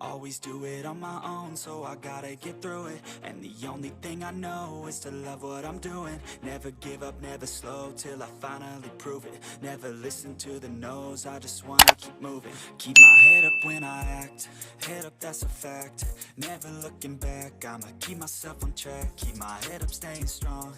Always do it on my own, so I gotta get through it. And the only thing I know is to love what I'm doing. Never give up, never slow, till I finally prove it. Never listen to the no's, I just wanna keep moving. Keep my head up when I act, head up, that's a fact. Never looking back, I'ma keep myself on track. Keep my head up, staying strong,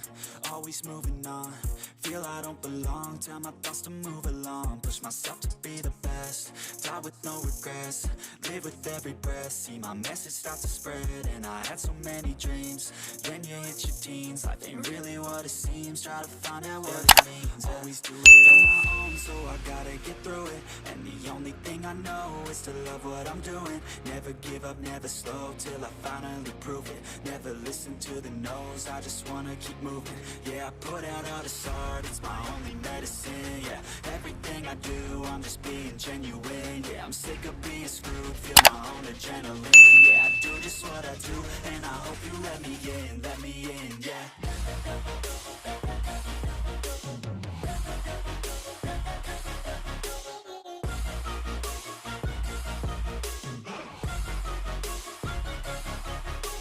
always moving on. Feel I don't belong, tell my thoughts to move along. Push myself to be the best, die with no regrets. Live with every breath, see my message start to spread. And I had so many dreams, then you hit your teens. Life ain't really what it seems, try to find out what it means. Always do it on my own, so I gotta get through it. And the only thing I know is to love what I'm doing. Never give up, never slow, till I finally prove it. Never listen to the no's, I just wanna keep moving. Yeah, I put out all this art, it's my only medicine. Yeah, everything I do, I'm just being genuine. Yeah, I'm sick of being screwed, feel my own adrenaline. Yeah, I do just what I do, and I hope you let me in, yeah.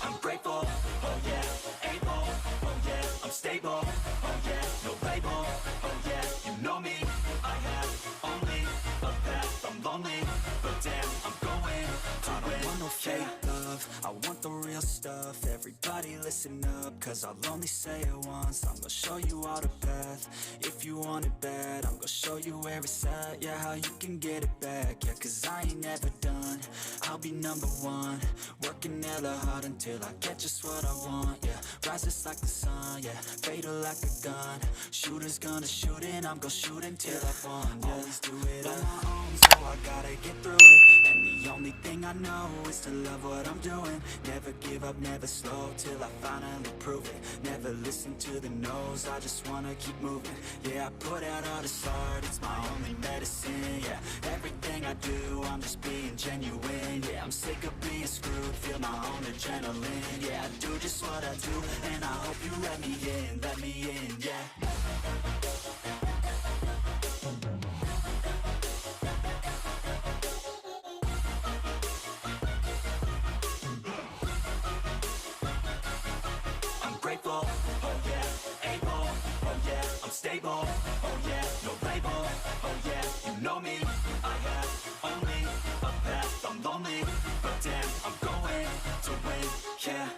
I'm grateful, oh yeah, able, oh yeah, I'm stable, oh yeah, no label, oh yeah, you know me, I have only a path, I'm lonely, but damn, I'm going to win. I don't want no fake love, I want the real stuff. Everybody listen up, cause I'll only say it once. I'm gonna show you all the path, if you want it bad. I'm gonna show you where it's at, yeah, how you can get it back. Yeah, cause I ain't never done, I'll be number one. Working hella hard until I get just what I want, yeah. Rises like the sun, yeah, fatal like a gun. Shooters gonna shoot and I'm gonna shoot until I won, yeah. Always do it on my own, so I gotta get through it. And the only thing I know is to love what I'm doing. Never give up, never slow, till I finally prove it. Never listen to the no's, I just wanna keep moving. Yeah, I put out all this art, it's my only medicine. Yeah, everything I do, I'm just being genuine. Yeah, I'm sick of being screwed, feel my own adrenaline. Yeah, I do just what I do, and I hope you let me in, yeah. Grateful, oh yeah, able, oh yeah, I'm stable, oh yeah, no label, oh yeah, you know me, I have only a path, I'm lonely, but damn, I'm going to win, yeah.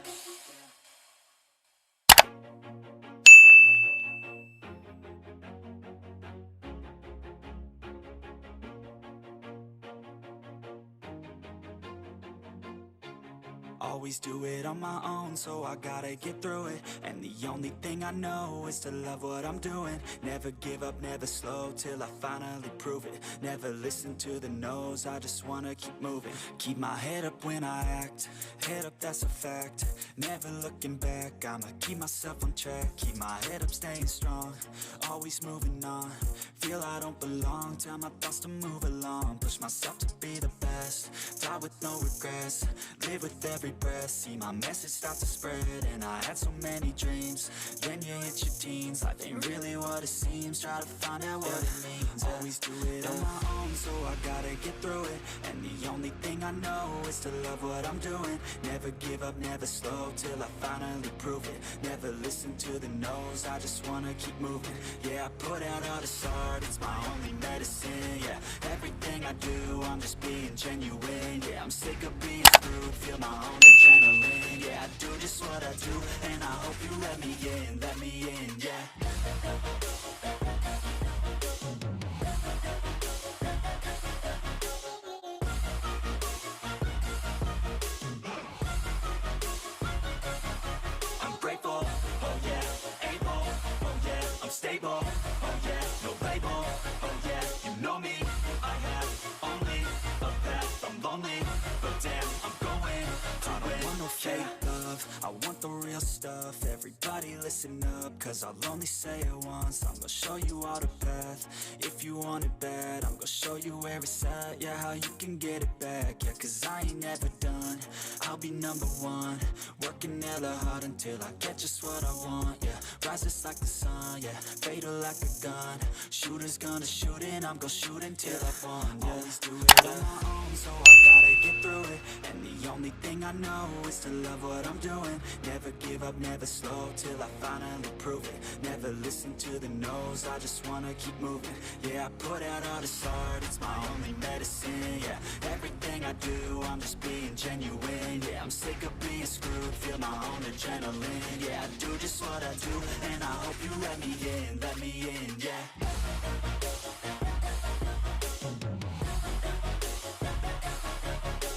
Always do it on my own, so I gotta get through it. And the only thing I know is to love what I'm doing. Never give up, never slow, till I finally prove it. Never listen to the no's, I just wanna keep moving. Keep my head up when I act, head up, that's a fact. Never looking back, I'ma keep myself on track. Keep my head up, staying strong, always moving on. Feel I don't belong, tell my thoughts to move along. Push myself to be the best, die with no regrets. Live with every breath, see my message start to spread. And I had so many dreams, then you hit your teens. Life ain't really what it seems, try to find out what it means. Always do it on my own, so I gotta get through it. And the only thing I know is to love what I'm doing. Never give up, never slow, till I finally prove it. Never listen to the no's, I just wanna keep moving. Yeah, I put out all this art, it's my only medicine. Yeah, everything I do, I'm just being genuine. Yeah, I'm sick of being screwed, feel my own adrenaline. Yeah, I do just what I do, and I hope you let me in, yeah. I'm grateful, oh yeah, able, oh yeah, I'm stable, oh yeah, no label, oh yeah, you know me, I have only a path, I'm lonely, but damn, I'm going to win. I don't want no fake love, I want the real stuff. Everybody everybody listen up, cause I'll only say it once. I'm gonna show you all the path. If you want it bad, I'm gonna show you where it's at. Yeah, how you can get it back. Yeah, cause I ain't never done. I'll be number one, working hella hard until I get just what I want. Yeah, rises like the sun, yeah, fatal like a gun. Shooter's gonna shoot and I'm gonna shoot until I've won. Yeah, always do it on my own, so I gotta get through it. And the only thing I know is to love what I'm doing. Never give up, never slow, till I finally prove it. Never listen to the no's, I just wanna keep moving. Yeah, I put out all this art, it's my only medicine. Yeah, everything I do, I'm just being genuine. Yeah, I'm sick of being screwed, feel my own adrenaline. Yeah, I do just what I do, and I hope you let me in, yeah.